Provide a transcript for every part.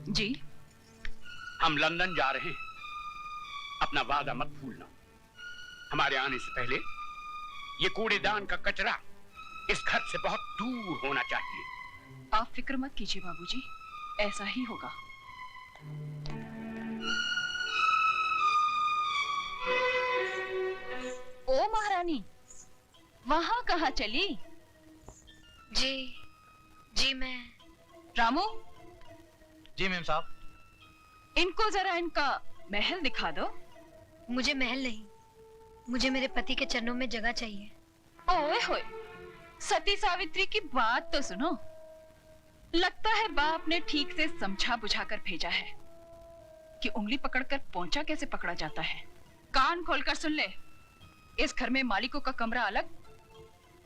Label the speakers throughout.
Speaker 1: जी?
Speaker 2: हम लंदन जा रहे हैं, अपना वादा मत भूलना। हमारे आने से पहले ये कूड़ेदान का कचरा इस घर से बहुत दूर होना चाहिए।
Speaker 1: आप फिक्र मत कीजिए बाबूजी, ऐसा ही होगा। ओ महारानी, वहां कहाँ चली?
Speaker 3: जी मैं।
Speaker 1: रामू।
Speaker 4: जी मैम साहब।
Speaker 1: इनको जरा इनका महल दिखा दो।
Speaker 3: मुझे महल नहीं, मुझे मेरे पति के चरणों में जगह चाहिए।
Speaker 1: ओए होए, सती सावित्री की बात तो सुनो। लगता है बाप ने ठीक से समझा बुझाकर भेजा है कि उंगली पकड़कर पोंछा कैसे पकड़ा जाता है। कान खोलकर सुन ले, इस घर में मालिकों का कमरा अलग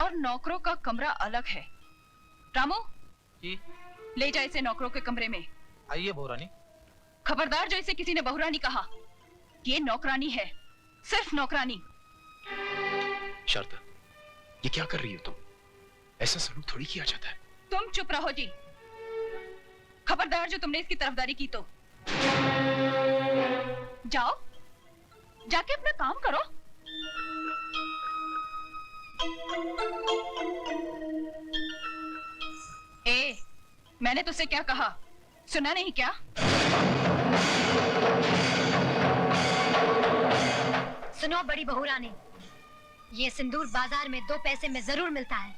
Speaker 1: और नौकरों का कमरा अलग है। रामू
Speaker 4: जी?
Speaker 1: ले जा इसे नौकरों के कमरे में।
Speaker 4: आइए बहुरानी।
Speaker 1: खबरदार जो इसे किसी ने बहुरानी कहा, ये नौकरानी है, सिर्फ नौकरानी।
Speaker 2: शर्त, ये क्या कर रही हो तुम? ऐसा सलूक थोड़ी किया जाता है।
Speaker 1: तुम चुप रहो जी। खबरदार जो तुमने इसकी तरफदारी की तो जाओ, जाके अपना काम करो। ए, मैंने तुझसे क्या कहा, सुना नहीं क्या?
Speaker 3: सुनो बड़ी बहुरानी, ये सिंदूर बाजार में 2 पैसे में जरूर मिलता है,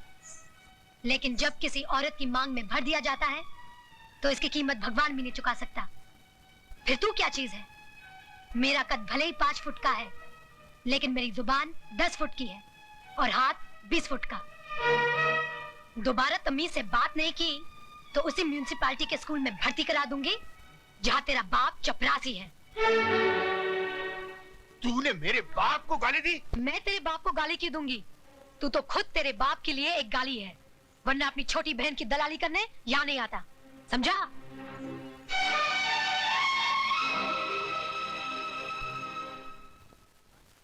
Speaker 3: लेकिन जब किसी औरत की मांग में भर दिया जाता है तो इसकी कीमत भगवान भी नहीं चुका सकता। फिर तू क्या चीज है? मेरा कद भले ही 5 फुट का है, लेकिन मेरी जुबान 10 फुट की है और हाथ 20 फुट का। दोबारा तमीज से बात नहीं की तो उसी म्यूनिसिपालिटी के स्कूल में भर्ती करा दूंगी जहाँ तेरा बाप चपरासी है।
Speaker 2: तूने मेरे बाप को गाली दी?
Speaker 3: मैं तेरे बाप को गाली क्यों दूंगी? तू तो खुद तेरे बाप के लिए एक गाली है, वरना अपनी छोटी बहन की दलाली करने यहाँ नहीं आता, समझा?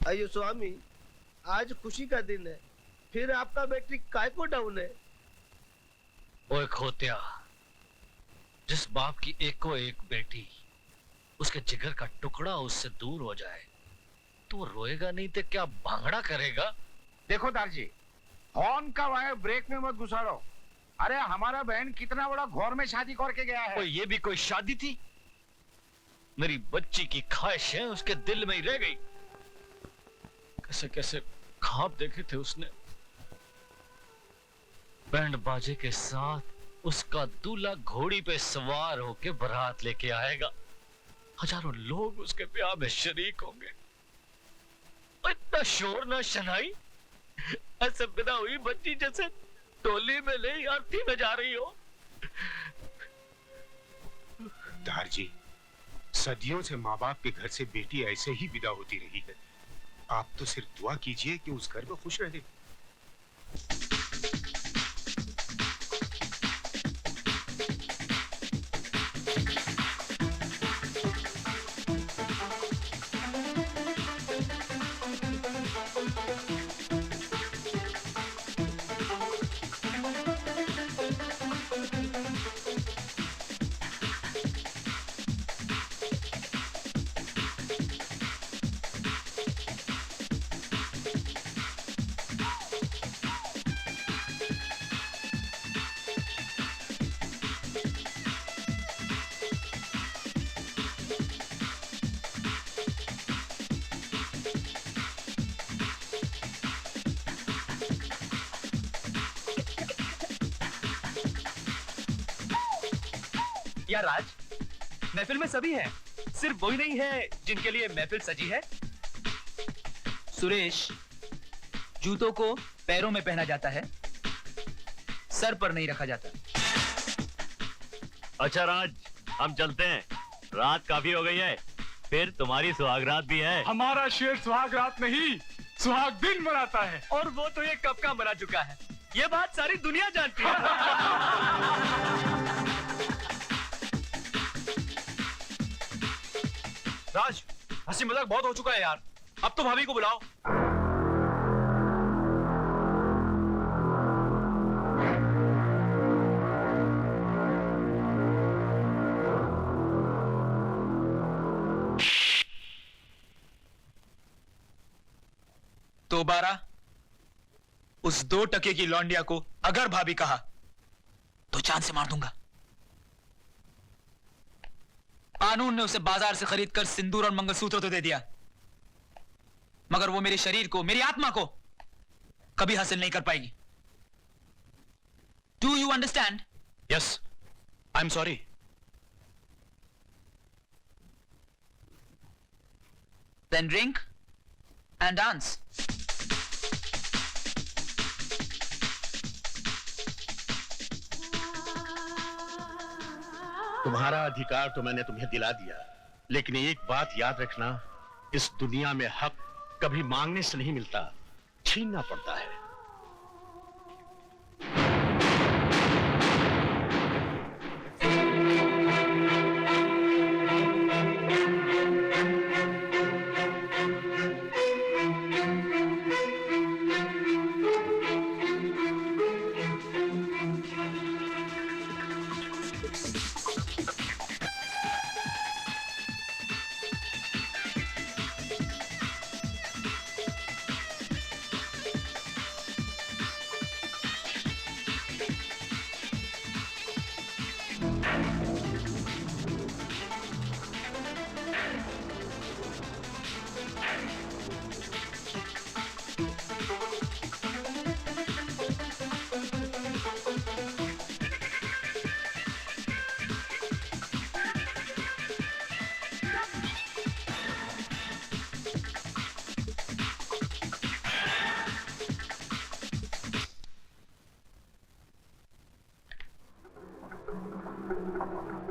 Speaker 5: अयो स्वामी, आज खुशी का दिन है, फिर आपका बैटरी काय को डाउन है?
Speaker 6: ओए खोतिया, जिस बाप की एको एक बेटी उसके जिगर का टुकड़ा उससे दूर हो जाए तो रोएगा नहीं तो क्या भांगड़ा करेगा?
Speaker 7: देखो दारजी, हॉर्न का वायर ब्रेक में मत घुसाड़ो। अरे हमारा बहन कितना बड़ा घौर में शादी करके गया है।
Speaker 6: ये भी कोई शादी थी? मेरी बच्ची की ख्वाहिशें उसके दिल में ही रह गई। कैसे कैसे ख्वाब देखे थे उसने। बैंड बाजे के साथ उसका दूल्हा घोड़ी पे सवार होके बारात लेके आएगा, हजारों लोग उसके ब्याह में शरीक होंगे। इतना शोर ना शनाई, ऐसे बिना हुई बच्ची जैसे टोली में नहीं आरती में जा रही हो।
Speaker 2: दारजी, सदियों से माँ बाप के घर से बेटी ऐसे ही विदा होती रही है। आप तो सिर्फ दुआ कीजिए कि उस घर में खुश रहे।
Speaker 4: यार राज, महफिल में सभी हैं, सिर्फ वही नहीं है जिनके लिए महफिल सजी है। सुरेश, जूतों को पैरों में पहना जाता है, सर पर नहीं रखा जाता।
Speaker 8: अच्छा राज, हम चलते हैं, रात काफी हो गई है, फिर तुम्हारी सुहागरात भी है।
Speaker 7: हमारा शेर सुहागरात नहीं, सुहाग दिन मनाता है।
Speaker 4: और वो तो ये कब का मना चुका है, ये बात सारी दुनिया जानती है। राज, हंसी मजाक बहुत हो चुका है यार, अब तो भाभी को बुलाओ।
Speaker 9: दोबारा उस 2 टके की लौंडिया को अगर भाभी कहा तो जान से मार दूंगा। कानून ने उसे बाजार से खरीद कर सिंदूर और मंगलसूत्र तो दे दिया, मगर वो मेरे शरीर को, मेरी आत्मा को कभी हासिल नहीं कर पाएगी। Do you understand?
Speaker 6: Yes, I am sorry.
Speaker 9: Then drink and dance.
Speaker 2: तुम्हारा अधिकार तो मैंने तुम्हें दिला दिया, लेकिन एक बात याद रखना, इस दुनिया में हक कभी मांगने से नहीं मिलता, छीनना पड़ता है।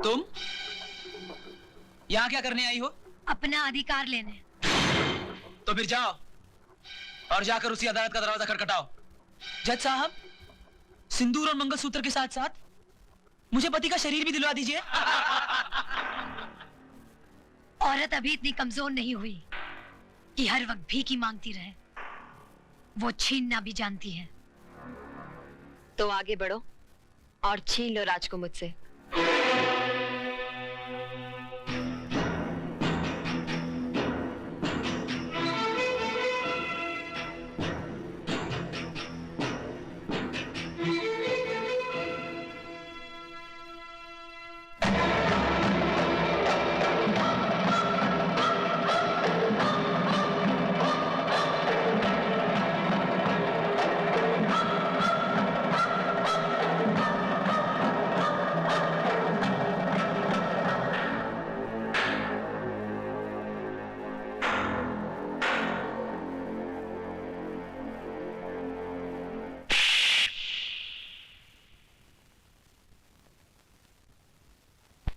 Speaker 9: तुम यहां क्या करने आई हो?
Speaker 3: अपना अधिकार लेने।
Speaker 9: तो फिर जाओ और जाकर उसी अदालत का दरवाजा खटखटाओ। जज साहब, सिंदूर और मंगलसूत्र के साथ साथ मुझे पति का शरीर भी दिलवा दीजिए।
Speaker 3: औरत अभी इतनी कमजोर नहीं हुई कि हर वक्त भीख मांगती रहे। वो छीनना भी जानती है।
Speaker 10: तो आगे बढ़ो और छीन लो राज को मुझसे।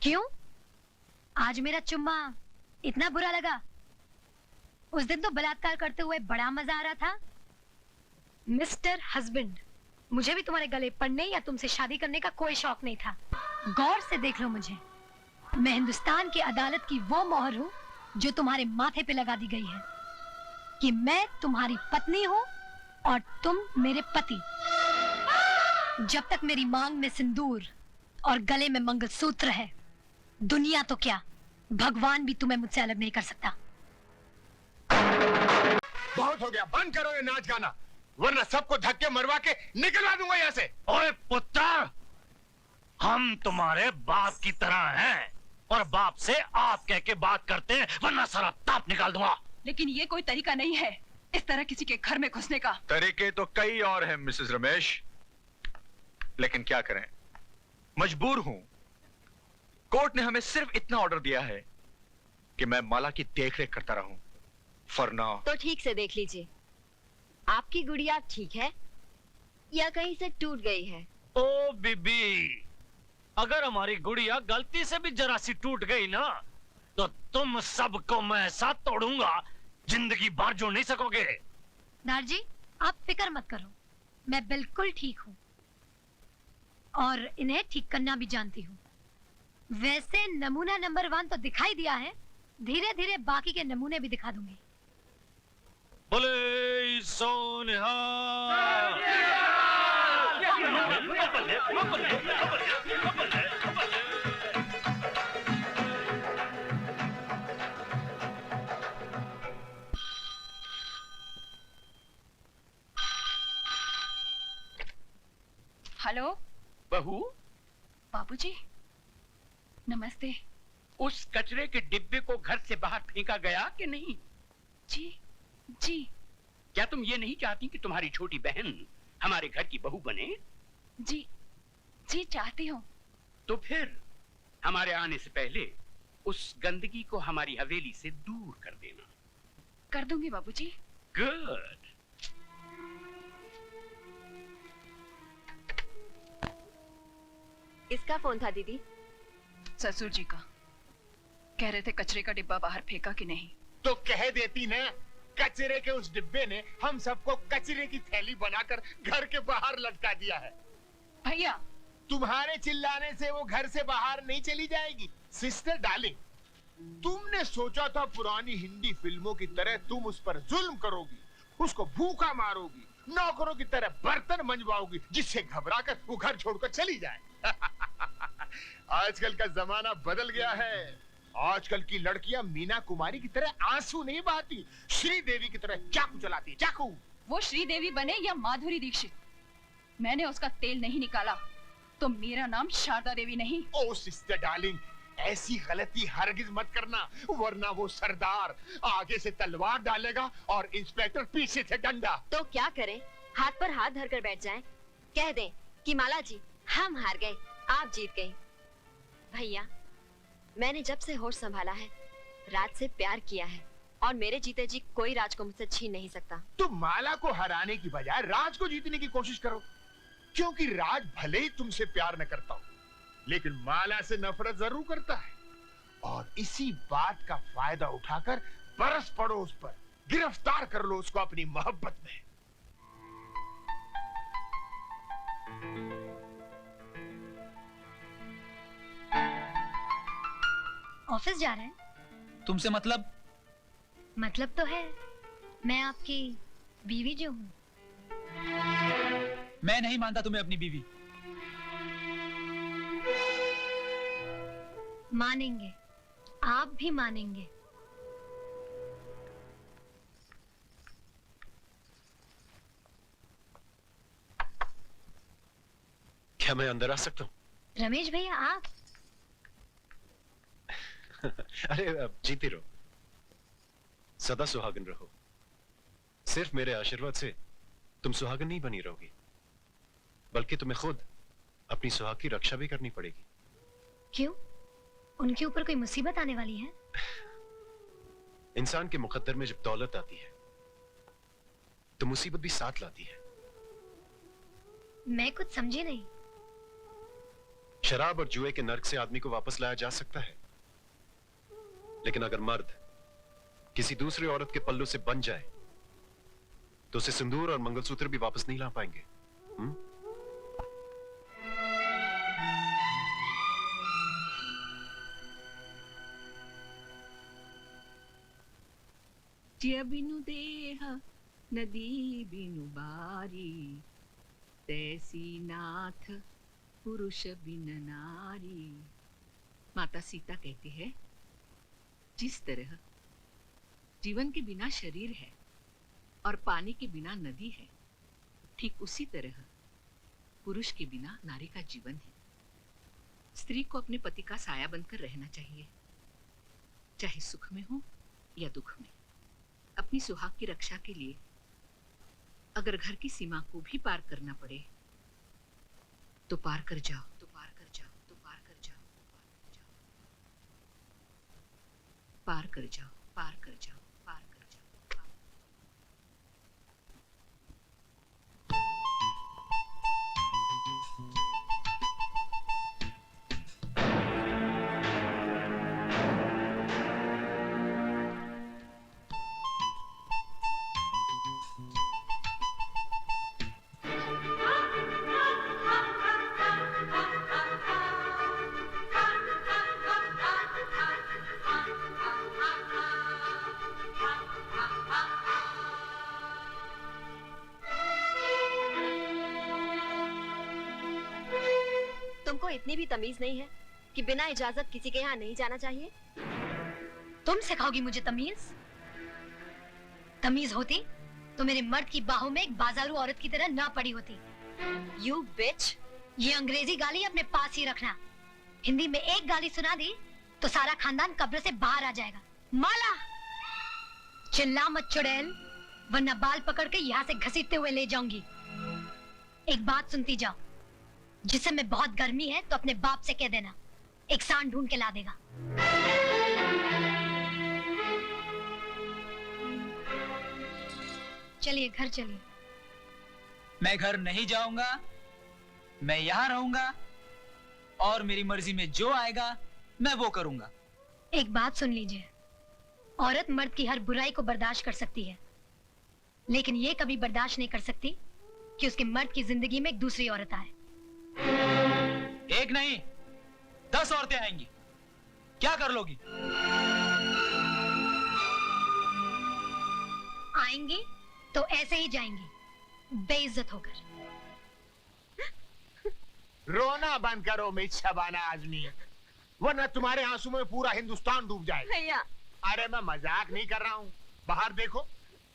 Speaker 3: क्यों? आज मेरा चुम्मा इतना बुरा लगा? उस दिन तो बलात्कार करते हुए बड़ा मजा आ रहा था। मिस्टर हस्बैंड, मुझे भी तुम्हारे गले पड़ने या तुमसे शादी करने का कोई शौक नहीं था। गौर से देख लो मुझे। मैं हिंदुस्तान की अदालत की वो मोहर हूँ जो तुम्हारे माथे पे लगा दी गई है कि मैं तुम्हारी पत्नी हूँ और तुम मेरे पति। जब तक मेरी मांग में सिंदूर और गले में मंगलसूत्र है, दुनिया तो क्या, भगवान भी तुम्हें मुझसे अलग नहीं कर सकता।
Speaker 7: बहुत हो गया, बंद करो ये नाच गाना, वरना सबको धक्के मरवा के निकलवा दूंगा यहाँ से।
Speaker 6: ओए पुत्र, हम तुम्हारे बाप की तरह हैं और बाप से आप कह के बात करते हैं, वरना सारा ताप निकाल दूंगा।
Speaker 1: लेकिन ये कोई तरीका नहीं है इस तरह किसी के घर में घुसने का।
Speaker 11: तरीके तो कई और हैं मिसेस रमेश, लेकिन क्या करें, मजबूर हूं। कोर्ट ने हमें सिर्फ इतना ऑर्डर दिया है कि मैं माला की देखरेख करता रहूं। For now.
Speaker 10: तो ठीक से देख लीजिए, आपकी गुड़िया ठीक है या कहीं से टूट गई है?
Speaker 6: ओ बीबी, अगर हमारी गुड़िया गलती से भी जरा सी टूट गई ना, तो तुम सबको मैं ऐसा तोड़ूंगा, जिंदगी भर जोड़ नहीं सकोगे।
Speaker 3: नार जी, आप फिक्र मत करो, मैं बिल्कुल ठीक हूँ और इन्हें ठीक करना भी जानती हूँ। वैसे नमूना नंबर 1 तो दिखाई दिया है, धीरे धीरे बाकी के नमूने भी दिखा दूंगी।
Speaker 6: बोले सोनिहा।
Speaker 1: हेलो
Speaker 2: बहू,
Speaker 1: बाबूजी, नमस्ते।
Speaker 2: उस कचरे के डिब्बे को घर से बाहर फेंका गया कि नहीं?
Speaker 1: जी जी।
Speaker 2: क्या तुम ये नहीं चाहती कि तुम्हारी छोटी बहन हमारे घर की बहू बने?
Speaker 1: जी जी चाहती हूँ।
Speaker 2: तो फिर हमारे आने से पहले उस गंदगी को हमारी हवेली से दूर कर देना।
Speaker 1: कर दूंगी बाबूजी।
Speaker 2: गुड।
Speaker 10: इसका फोन था दीदी?
Speaker 1: ससुर जी का। कह रहे थे कचरे का डिब्बा बाहर फेंका कि नहीं।
Speaker 7: तो कह देती ना, कचरे के उस डिब्बे ने हम सबको कचरे की थैली बनाकर घर के बाहर लटका दिया है।
Speaker 1: भैया,
Speaker 7: तुम्हारे चिल्लाने से वो घर से बाहर नहीं चली जाएगी। सिस्टर डार्लिंग, तुमने सोचा था पुरानी हिंदी फिल्मों की तरह तुम उस पर जुल्म करोगी, उसको भूखा मारोगी, नौकरों की तरह बर्तन मंजवाओगी, जिससे घबराकर वो घर छोड़कर चली जाए। आजकल का जमाना बदल गया है। आजकल की लड़कियां मीना कुमारी की तरह आंसू नहीं बहाती, श्रीदेवी की तरह चाकू चलाती। चाकू।
Speaker 1: वो श्रीदेवी बने या माधुरी दीक्षित, मैंने उसका तेल नहीं निकाला तो मेरा नाम शारदा देवी नहीं।
Speaker 7: ओ सिस्टर डार्लिंग, ऐसी गलती हरगिज मत करना, वरना वो सरदार आगे से तलवार डालेगा और इंस्पेक्टर पीछे से डंडा।
Speaker 10: तो क्या करें? हाथ पर हाथ धरकर बैठ जाएं? कह दें कि माला जी हम हार गए, आप जीत गई। भैया, मैंने जब से होश संभाला है राज से प्यार किया है, और मेरे जीते जी कोई राज को मुझसे छीन नहीं सकता।
Speaker 7: तुम माला को हराने की बजाय राज को जीतने की कोशिश करो, क्योंकि राज भले ही तुमसे प्यार न करता हो, लेकिन माला से नफरत जरूर करता है। और इसी बात का फायदा उठाकर बरस पड़ो उस पर, गिरफ्तार कर लो उसको अपनी मोहब्बत में।
Speaker 3: ऑफिस जा रहे हैं?
Speaker 9: तुमसे मतलब?
Speaker 3: मतलब तो है, मैं आपकी बीवी जो हूँ।
Speaker 9: मैं नहीं मानता तुम्हें अपनी बीवी।
Speaker 3: मानेंगे, आप भी मानेंगे।
Speaker 12: क्या मैं अंदर आ सकता हूँ?
Speaker 3: रमेश भैया, आप?
Speaker 12: अरे जीती रहो, सदा सुहागन रहो। सिर्फ मेरे आशीर्वाद से तुम सुहागन नहीं बनी रहोगी, बल्कि तुम्हें खुद अपनी सुहाग की रक्षा भी करनी पड़ेगी।
Speaker 3: क्यों? उनके ऊपर कोई मुसीबत आने वाली है?
Speaker 12: इंसान के मुकद्दर में जब दौलत आती है तो मुसीबत भी साथ लाती है।
Speaker 3: मैं कुछ समझी नहीं।
Speaker 12: शराब और जुए के नर्क से आदमी को वापस लाया जा सकता है, लेकिन अगर मर्द किसी दूसरी औरत के पल्लू से बन जाए तो उसे सिंदूर और मंगलसूत्र भी वापस नहीं ला पाएंगे।
Speaker 1: जिया बिनु देह नदी बिनु बारी, तैसी नाथ पुरुष बिन नारी। माता सीता कहती है, जिस तरह जीवन के बिना शरीर है और पानी के बिना नदी है, ठीक उसी तरह पुरुष के बिना नारी का जीवन है। स्त्री को अपने पति का साया बनकर रहना चाहिए, चाहे सुख में हो या दुख में। अपनी सुहाग की रक्षा के लिए अगर घर की सीमा को भी पार करना पड़े तो पार कर जाओ, तो पार कर जाओ, तो पार कर जाओ, पार कर जाओ, पार कर जाओ, पार कर जाओ, पार।
Speaker 10: तुमको इतनी भी तमीज नहीं है कि बिना इजाजत किसी के यहाँ नहीं जाना चाहिए?
Speaker 3: तुम सिखाओगी मुझे तमीज? तमीज होती तो मेरे मर्द की बाहों में एक बाजारू औरत की तरह ना पड़ी होती।
Speaker 10: You bitch!
Speaker 3: ये अंग्रेजी गाली अपने पास ही रखना। हिंदी में एक गाली सुना दी तो सारा खानदान कब्र से बाहर आ जाएगा। माला, चिल्ला मत चुड़ैल, वरना बाल पकड़ के यहाँ से घसीटते हुए ले जाऊंगी। एक बात सुनती जाओ, जिस समय बहुत गर्मी है तो अपने बाप से कह देना, एक सांड ढूंढ के ला देगा। चलिए घर चलिए।
Speaker 9: मैं घर नहीं जाऊंगा, मैं यहाँ रहूंगा और मेरी मर्जी में जो आएगा मैं वो करूंगा।
Speaker 3: एक बात सुन लीजिए, औरत मर्द की हर बुराई को बर्दाश्त कर सकती है, लेकिन ये कभी बर्दाश्त नहीं कर सकती कि उसके मर्द की जिंदगी में एक दूसरी औरत आए।
Speaker 9: एक नहीं 10 औरतें आएंगी, क्या कर लोगी?
Speaker 3: आएंगी तो ऐसे ही जाएंगी, बेइज्जत होकर।
Speaker 7: रोना बंद करो मिस शबाना आजमी, वरना तुम्हारे आंसू में पूरा हिंदुस्तान डूब जाएगा।
Speaker 10: भैया,
Speaker 7: अरे मैं मजाक नहीं कर रहा हूँ। बाहर देखो,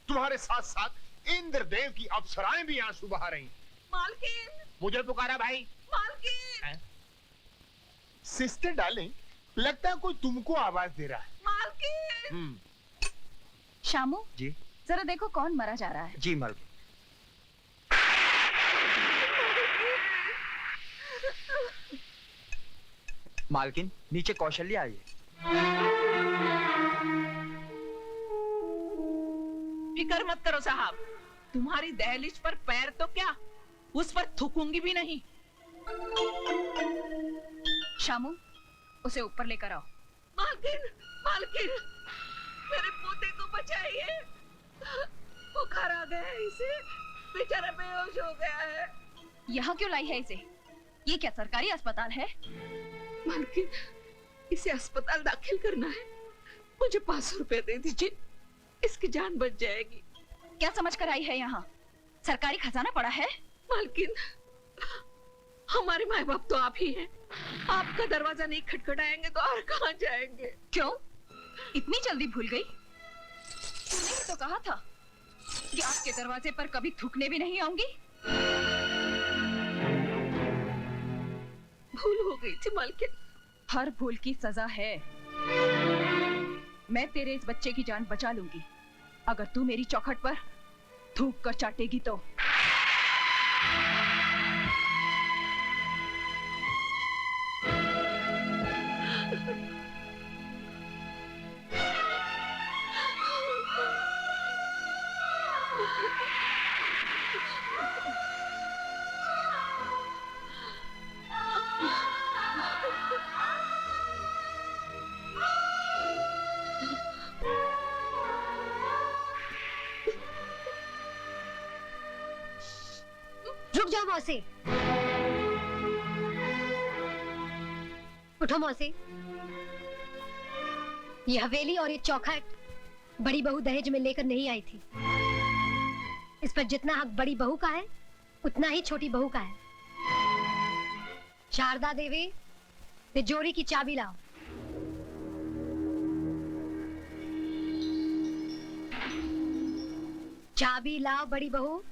Speaker 7: तुम्हारे साथ साथ इंद्रदेव की अप्सराएं भी आंसू बहा रही।
Speaker 10: मालकिन,
Speaker 7: मुझे पुकारा भाई।
Speaker 10: मालकिन,
Speaker 7: सिस्टर डार्लिंग, लगता है कोई तुमको आवाज दे रहा है।
Speaker 10: मालकिन।
Speaker 1: शामू
Speaker 11: जी
Speaker 1: जरा देखो कौन मरा जा रहा है।
Speaker 11: जी मालकिन। मालकिन, नीचे कौशल्या आई है।
Speaker 13: फिक्र मत करो साहब, तुम्हारी दहलीज पर पैर तो क्या, उस पर थूकूंगी भी नहीं।
Speaker 1: शामू उसे ऊपर लेकर आओ।
Speaker 13: मालकिन, मालकिन, मेरे पोते को बचाइए, बुखार आ गया है इसे, बेचारा बेहोश हो गया है।
Speaker 1: यहाँ क्यों लाई है इसे? ये क्या सरकारी अस्पताल है?
Speaker 13: मालकिन, इसे अस्पताल दाखिल करना है, मुझे 500 रुपए दे दीजिए, इसकी जान बच जाएगी।
Speaker 1: क्या समझ कर आई है यहाँ? सरकारी खजाना पड़ा है?
Speaker 13: मालकिन, हमारे माँ बाप तो आप ही हैं, आपका दरवाजा नहीं खटखटाएंगे तो और कहाँ जाएंगे?
Speaker 1: क्यों इतनी जल्दी भूल गई? तूने ही तो कहा था कि आपके दरवाजे पर कभी थूकने भी नहीं आऊंगी।
Speaker 13: भूल हो गई थी मालकिन।
Speaker 1: हर भूल की सजा है। मैं तेरे इस बच्चे की जान बचा लूंगी अगर तू मेरी चौखट पर थूक कर चाटेगी तो।
Speaker 3: रुक जाओ मौसी, उठो मौसी। ये हवेली और ये चौखट बड़ी बहू दहेज में लेकर नहीं आई थी। इस पर जितना हक बड़ी बहू का है उतना ही छोटी बहू का है। शारदा देवी, तिजोरी की चाबी लाओ। चाबी लाओ बड़ी बहू।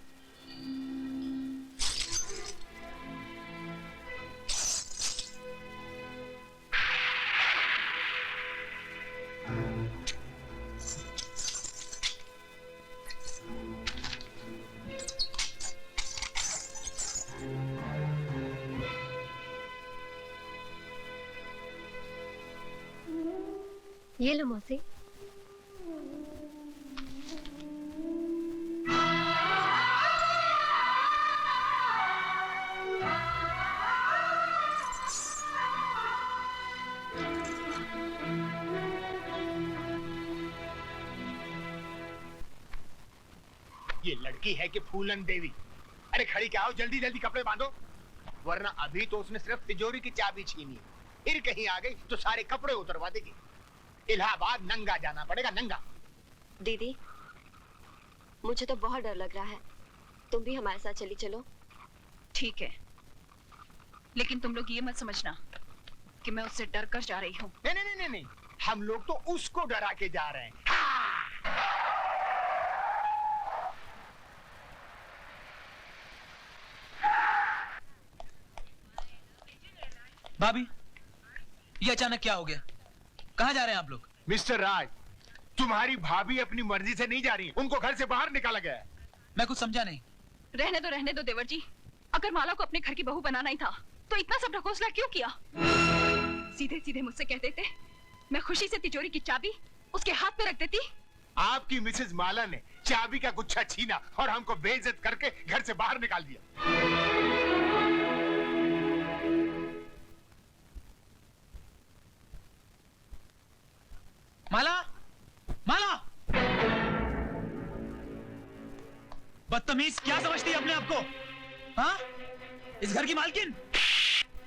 Speaker 3: ये लो मौसी।
Speaker 7: ये लड़की है कि फूलन देवी? अरे खड़ी क्या हो, जल्दी जल्दी कपड़े बांधो, वरना अभी तो उसने सिर्फ तिजोरी की चाबी छीनी, फिर कहीं आ गई तो सारे कपड़े उतरवा देगी। इलाहाबाद नंगा जाना पड़ेगा, नंगा।
Speaker 10: दीदी, मुझे तो बहुत डर लग रहा है, तुम भी हमारे साथ चली चलो।
Speaker 1: ठीक है, लेकिन तुम लोग ये मत समझना कि मैं उससे डर कर जा रही हूँ।
Speaker 7: नहीं नहीं नहीं नहीं, हम लोग तो उसको डरा के जा रहे हैं।
Speaker 9: भाभी, ये अचानक क्या हो गया? कहाँ जा रहे हैं आप लोग?
Speaker 7: मिस्टर राज, तुम्हारी भाभी अपनी मर्जी से नहीं जा रही, उनको घर से बाहर निकाला गया है।
Speaker 9: मैं कुछ समझा नहीं।
Speaker 1: रहने दो देवर जी। अगर माला को अपने घर की बहू बनाना ही था तो इतना सब ढकोसला क्यों किया? सीधे सीधे मुझसे कह देते, मैं खुशी से तिजोरी की चाबी उसके हाथ पे रख देती।
Speaker 7: आपकी मिसेज माला ने चाबी का गुच्छा छीना और हमको बेइज्जत करके घर से बाहर निकाल दिया।
Speaker 9: माला, माला! बदतमीज, क्या समझती है अपने आप को? हाँ? इस घर की मालकिन?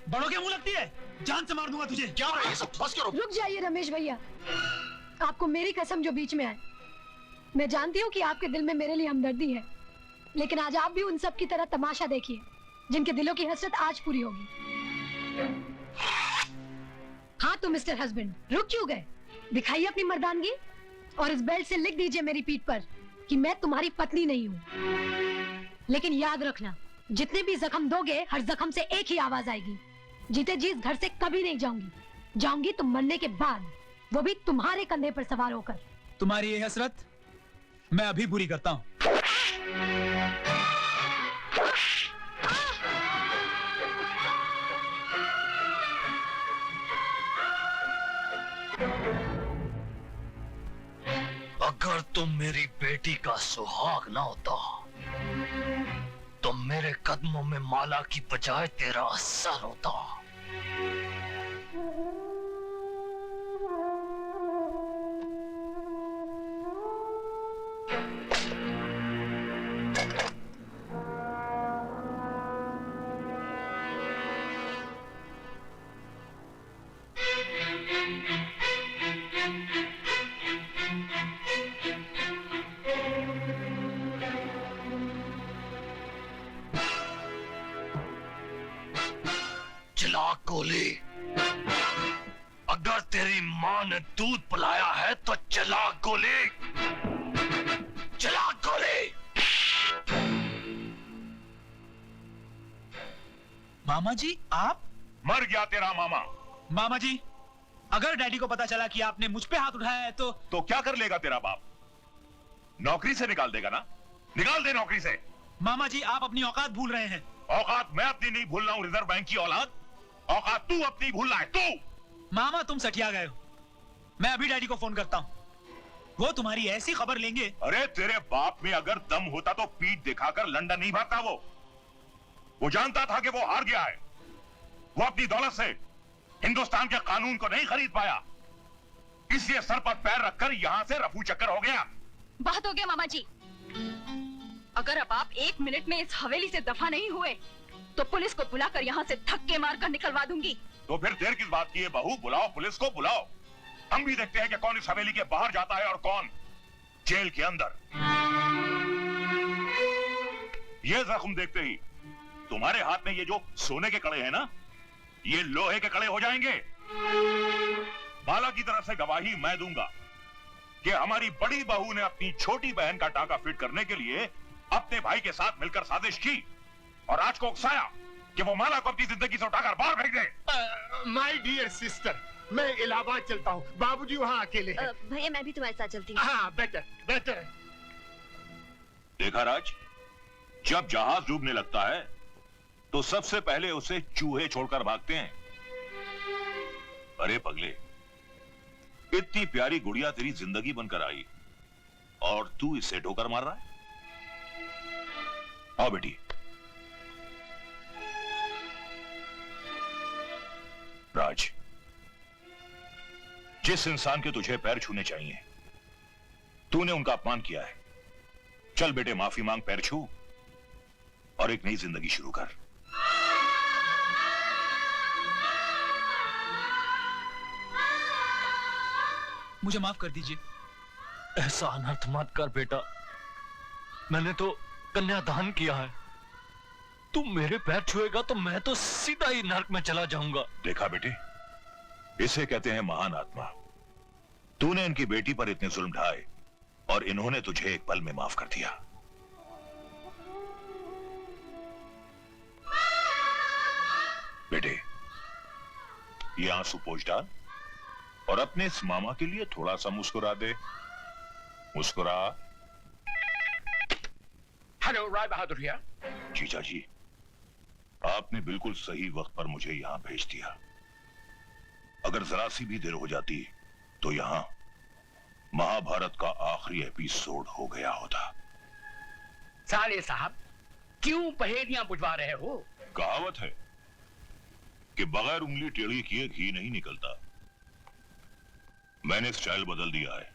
Speaker 9: बड़ों के मुंह लगती है? जान से मार दूंगा तुझे।
Speaker 7: क्या है ये सब? बस करो।
Speaker 3: रुक जाइए रमेश भैया, आपको मेरी कसम जो बीच में आए। मैं जानती हूँ कि आपके दिल में मेरे लिए हमदर्दी है, लेकिन आज आप भी उन सब की तरह तमाशा देखिए जिनके दिलों की हसरत आज पूरी होगी। हाँ तो मिस्टर हस्बैंड, रुक क्यों गए? दिखाइए अपनी मर्दानगी और इस बेल्ट से लिख दीजिए मेरी पीठ पर कि मैं तुम्हारी पत्नी नहीं हूँ। लेकिन याद रखना, जितने भी जख्म दोगे हर जख्म से एक ही आवाज आएगी, जीते जी इस घर से कभी नहीं जाऊंगी। जाऊंगी तो मरने के बाद, वो भी तुम्हारे कंधे पर सवार होकर।
Speaker 9: तुम्हारी ये हसरत मैं अभी पूरी करता हूँ।
Speaker 6: अगर तुम मेरी बेटी का सुहाग ना होता तो मेरे कदमों में माला की बजाय तेरा सर होता। चला गोली, अगर तेरी माँ ने दूध पिलाया है तो चला गोली, चला गोली।
Speaker 9: मामा जी, आप?
Speaker 11: मर गया तेरा मामा।
Speaker 9: मामा जी, अगर डैडी को पता चला कि आपने मुझ पे हाथ उठाया है तो
Speaker 11: क्या कर लेगा तेरा बाप? नौकरी से निकाल देगा ना? निकाल दे नौकरी से।
Speaker 9: मामा जी, आप अपनी औकात भूल रहे हैं।
Speaker 11: औकात मैं अपनी नहीं भूल रहा हूँ, रिजर्व बैंक की औलाद। औकात तू अपनी भूल रहा है, तू।
Speaker 9: मामा, तुम सठिया गए हो। मैं अभी डैडी को फोन करता हूँ, वो तुम्हारी ऐसी खबर लेंगे।
Speaker 11: अरे तेरे बाप में अगर दम होता तो पीठ दिखाकर लंदन नहीं भागता। वो जानता था कि वो हार गया है। वो अपनी दौलत से हिंदुस्तान के कानून को नहीं खरीद पाया, इसलिए सर पर पैर रखकर यहां से रफू चक्कर हो गया।
Speaker 1: बहुत हो गया मामा जी। अगर अब आप 1 मिनट में इस हवेली से दफा नहीं हुए तो पुलिस को बुलाकर यहाँ से धक्के मारकर निकलवा दूंगी।
Speaker 11: तो फिर देर किस बात की है बहू? बुलाओ, पुलिस को बुलाओ। हम भी देखते हैं कि कौन इस हवेली के बाहर जाता है और कौन जेल के अंदर। ये जख्म देखते ही तुम्हारे हाथ में ये जो सोने के कड़े हैं ना, ये लोहे के कड़े हो जाएंगे। माला की तरफ से गवाही मैं दूंगा कि हमारी बड़ी बहू ने अपनी छोटी बहन का टाका फिट करने के लिए अपने भाई के साथ मिलकर साजिश की और राज को उकसाया कि वो माला को अपनी जिंदगी से उठाकर बाहर फेंक दे।
Speaker 7: माय डियर सिस्टर, मैं इलाहाबाद चलता हूँ, बाबूजी वहाँ अकेले हैं।
Speaker 10: भैया मैं भी तुम्हारे साथ चलती हूँ।
Speaker 7: हाँ, बेटर बेटर।
Speaker 11: देखा राज, जब जहाज डूबने लगता है तो सबसे पहले उसे चूहे छोड़कर भागते हैं। अरे पगले, इतनी प्यारी गुड़िया तेरी जिंदगी बनकर आई और तू इससे ठोकर मार रहा है। आओ बेटी। राज, जिस इंसान के तुझे पैर छूने चाहिए तूने उनका अपमान किया है। चल बेटे, माफी मांग, पैर छू और एक नई जिंदगी शुरू कर।
Speaker 9: मुझे माफ कर दीजिए।
Speaker 6: ऐसा अनर्थ मत कर बेटा, मैंने तो कन्यादान किया है। तू मेरे पैर छुएगा तो मैं तो सीधा ही नरक में चला जाऊंगा।
Speaker 11: देखा बेटे, इसे कहते हैं महान आत्मा। तूने इनकी बेटी पर इतने जुल्म ढाए और इन्होंने तुझे एक पल में माफ कर दिया। बेटे,
Speaker 14: ये आंसू पोंछ डाल और अपने इस मामा के लिए थोड़ा सा मुस्कुरा दे। मुस्कुरा।
Speaker 2: Hello, Rai Bahadur here.
Speaker 14: जीजा जी, आपने बिल्कुल सही वक्त पर मुझे यहां भेज दिया। अगर जरा सी भी देर हो जाती तो यहां महाभारत का आखिरी एपिसोड हो गया होता।
Speaker 2: साले साहब, क्यों पहेलियां बुझवा रहे हो?
Speaker 14: कहावत है कि बगैर उंगली टेढ़ी किए घी नहीं निकलता। मैंने स्टाइल बदल दिया है,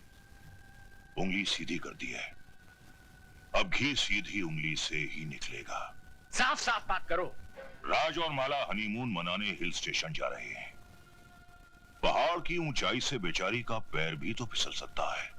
Speaker 14: उंगली सीधी कर दी है। अब घी सीधी उंगली से ही निकलेगा।
Speaker 2: साफ साफ बात करो।
Speaker 14: राज और माला हनीमून मनाने हिल स्टेशन जा रहे हैं। पहाड़ की ऊंचाई से बेचारी का पैर भी तो फिसल सकता है।